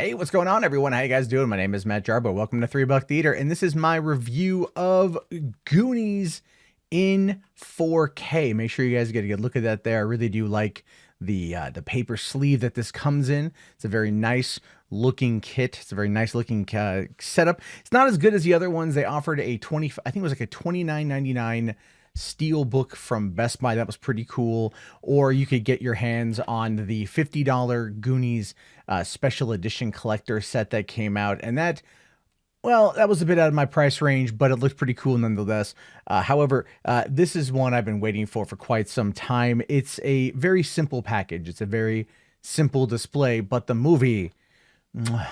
Hey, what's going on, everyone? How you guys doing? My name is Matt Jarbo. Welcome to $3 Theater, and this is my review of Goonies in 4K. Make sure you guys get a good look at that there. I really do like the paper sleeve that this comes in. It's a very nice looking kit. It's a very nice looking setup. It's not as good as the other ones. They offered a I think it was like a $29.99 steel book from Best Buy. That was pretty cool. Or you could get your hands on the $50 Goonies special edition collector set that came out. And that, well, that was a bit out of my price range, but it looked pretty cool nonetheless. However, this is one I've been waiting for quite some time. It's a very simple package. It's a very simple display, but the movie, amazing.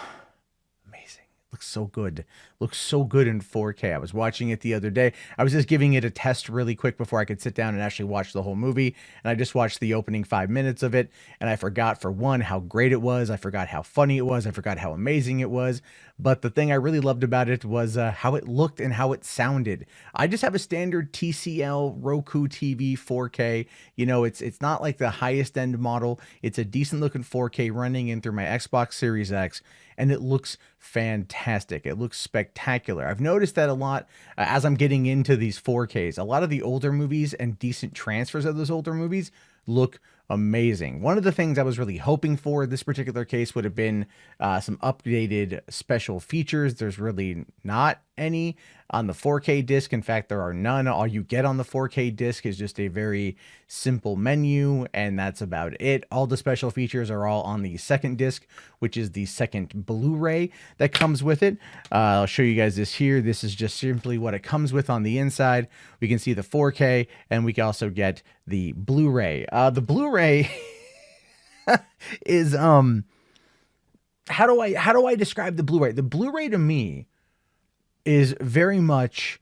Looks so good. Looks so good in 4K. I was watching it the other day. I was just giving it a test really quick before I could sit down and actually watch the whole movie. And I just watched the opening 5 minutes of it. And I forgot, for one, how great it was. I forgot how funny it was. I forgot how amazing it was. But the thing I really loved about it was how it looked and how it sounded. I just have a standard TCL Roku TV 4K. You know, it's not like the highest end model. It's a decent looking 4K running in through my Xbox Series X. And it looks fantastic. It looks spectacular. I've noticed that a lot as I'm getting into these 4Ks. A lot of the older movies and decent transfers of those older movies look amazing. One of the things I was really hoping for this particular case would have been some updated special features. There's really not any on the 4K disc. In fact, there are none. All you get on the 4K disc is just a very simple menu, and that's about it. All the special features are all on the second disc, which is the second Blu-ray that comes with it. I'll show you guys this here. This is just simply what it comes with on the inside. We can see the 4K, and we can also get the Blu-ray. The Blu-ray is how do I describe the Blu-ray? The Blu-ray to me is very much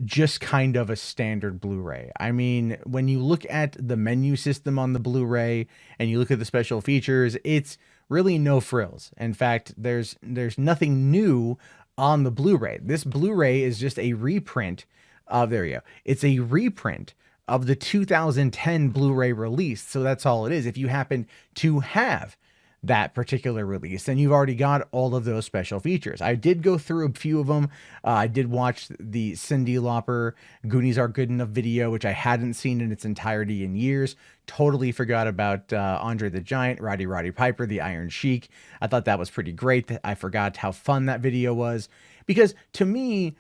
just kind of a standard Blu-ray. I mean, when you look at the menu system on the Blu-ray and you look at the special features, it's really no frills. In fact, there's nothing new on the Blu-ray. This Blu-ray is just a reprint of, there you go. It's a reprint of the 2010 Blu-ray release. So that's all it is. If you happen to have that particular release, then you've already got all of those special features. I did go through a few of them. I did watch the Cyndi Lauper Goonies Are Good Enough video, which I hadn't seen in its entirety in years. Totally forgot about Andre the Giant, Roddy Piper, the Iron Sheik. I thought that was pretty great. I forgot how fun that video was, because to me,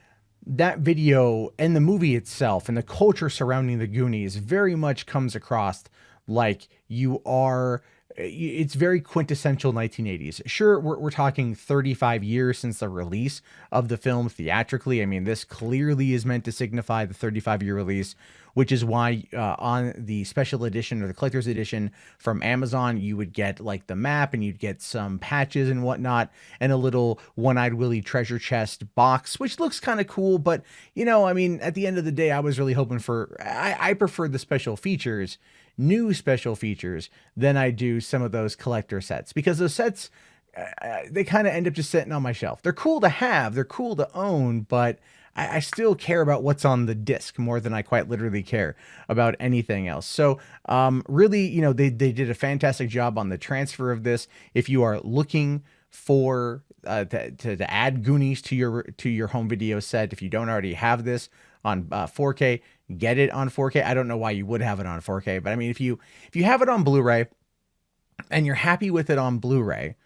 that video and the movie itself and the culture surrounding the Goonies very much comes across like it's very quintessential 1980s. Sure, we're talking 35 years since the release of the film theatrically. I mean, this clearly is meant to signify the 35-year release, which is why on the special edition or the collector's edition from Amazon, you would get like the map and you'd get some patches and whatnot and a little One-Eyed Willie treasure chest box, which looks kind of cool. But, you know, I mean, at the end of the day, I was really hoping for, I prefer the special features, new special features, than I do some of those collector sets, because those sets, they kind of end up just sitting on my shelf. They're cool to have, they're cool to own, but I still care about what's on the disc more than I quite literally care about anything else. So really, you know, they did a fantastic job on the transfer of this. If you are looking for to add Goonies to your home video set, if you don't already have this on 4K, get it on 4K. I don't know why you would have it on 4K, but I mean, if you have it on Blu-ray and you're happy with it on Blu-ray,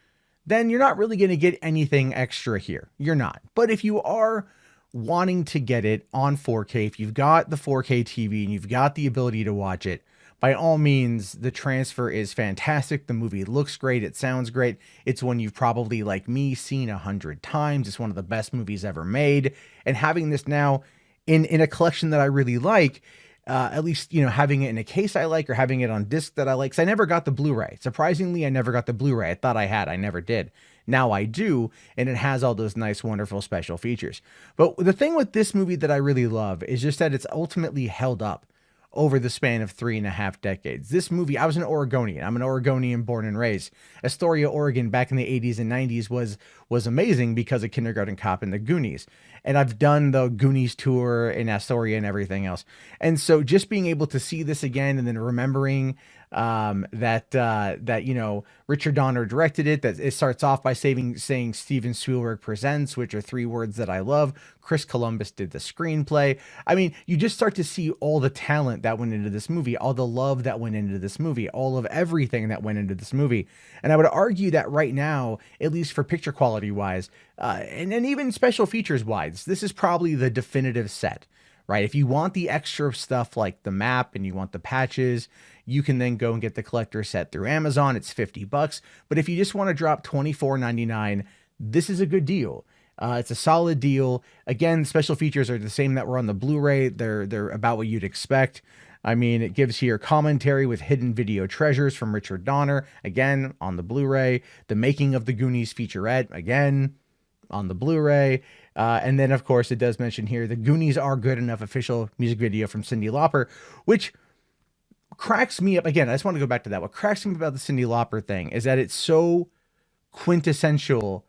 then you're not really going to get anything extra here. You're not. But if you are wanting to get it on 4K, if you've got the 4K TV and you've got the ability to watch it, by all means, the transfer is fantastic. The movie looks great. It sounds great. It's one you've probably, like me, seen 100 times. It's one of the best movies ever made. And having this now in a collection that I really like, at least, you know, having it in a case I like or having it on disc that I like, because I never got the Blu-ray. Surprisingly, I never got the Blu-ray. I thought I had. I never did. Now I do, and it has all those nice, wonderful special features. But the thing with this movie that I really love is just that it's ultimately held up over the span of 3.5 decades. This movie, I was an Oregonian. I'm an Oregonian born and raised. Astoria, Oregon, back in the 80s and 90s was was amazing because of Kindergarten Cop and the Goonies. And I've done the Goonies tour in Astoria and everything else. And so just being able to see this again and then remembering that you know, Richard Donner directed it, that it starts off by saying Steven Spielberg presents, which are 3 words that I love. Chris Columbus did the screenplay. I mean, you just start to see all the talent that went into this movie, all the love that went into this movie, all of everything that went into this movie. And I would argue that right now, at least for picture quality wise, and even special features wise, this is probably the definitive set. Right? If you want the extra stuff like the map and you want the patches, you can then go and get the collector set through Amazon. It's $50. But if you just want to drop $24.99, this is a good deal. It's a solid deal. Again, special features are the same that were on the Blu-ray. They're about what you'd expect. I mean, it gives here commentary with hidden video treasures from Richard Donner, again, on the Blu-ray. The making of the Goonies featurette, again, on the Blu-ray. And then, of course, it does mention here, the Goonies Are Good Enough official music video from Cyndi Lauper, which cracks me up. Again, I just want to go back to that. What cracks me about the Cyndi Lauper thing is that it's so quintessential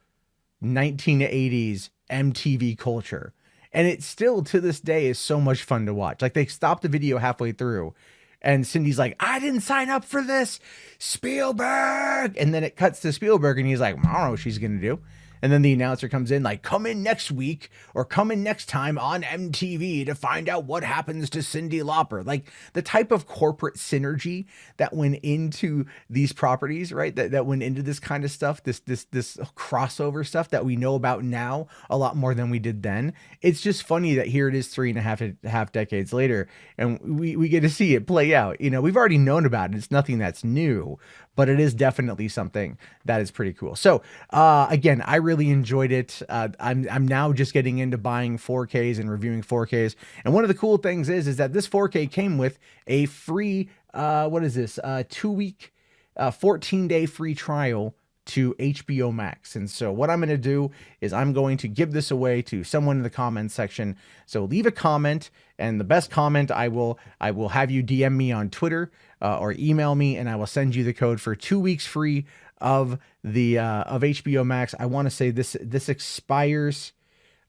1980s MTV culture. And it still, to this day, is so much fun to watch. Like, they stopped the video halfway through, and Cindy's like, I didn't sign up for this, Spielberg. And then it cuts to Spielberg, and he's like, I don't know what she's going to do. And then the announcer comes in like, come in next week or come in next time on MTV to find out what happens to Cyndi Lauper. Like, the type of corporate synergy that went into these properties, right? That went into this kind of stuff, this crossover stuff that we know about now a lot more than we did then. It's just funny that here it is 3.5 decades later, and we get to see it play out. You know, we've already known about it. It's nothing that's new, but it is definitely something that is pretty cool. So again, I really enjoyed it. I'm now just getting into buying 4Ks and reviewing 4Ks. And one of the cool things is that this 4K came with a free, 2-week, 14-day free trial to HBO Max. And so what I'm going to do is I'm going to give this away to someone in the comments section. So leave a comment, and the best comment, I will have you DM me on Twitter or email me, and I will send you the code for 2 weeks free of the of HBO Max. I want to say this expires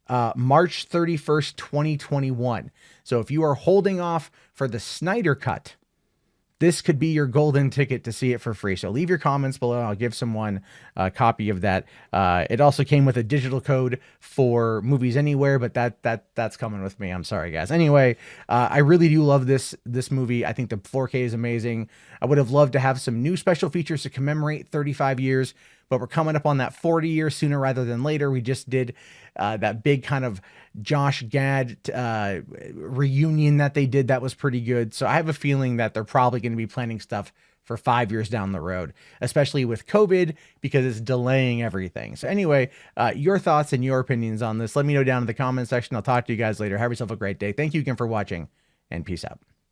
March 31st, 2021. So if you are holding off for the Snyder Cut, this could be your golden ticket to see it for free. So leave your comments below. I'll give someone a copy of that. It also came with a digital code for Movies Anywhere, but that's coming with me. I'm sorry, guys. Anyway, I really do love this movie. I think the 4K is amazing. I would have loved to have some new special features to commemorate 35 years, but we're coming up on that 40 years sooner rather than later. We just did that big kind of Josh Gad reunion that they did. That was pretty good. So I have a feeling that they're probably going to be planning stuff for 5 years down the road, especially with COVID, because it's delaying everything. So anyway, your thoughts and your opinions on this, let me know down in the comment section. I'll talk to you guys later. Have yourself a great day. Thank you again for watching, and peace out.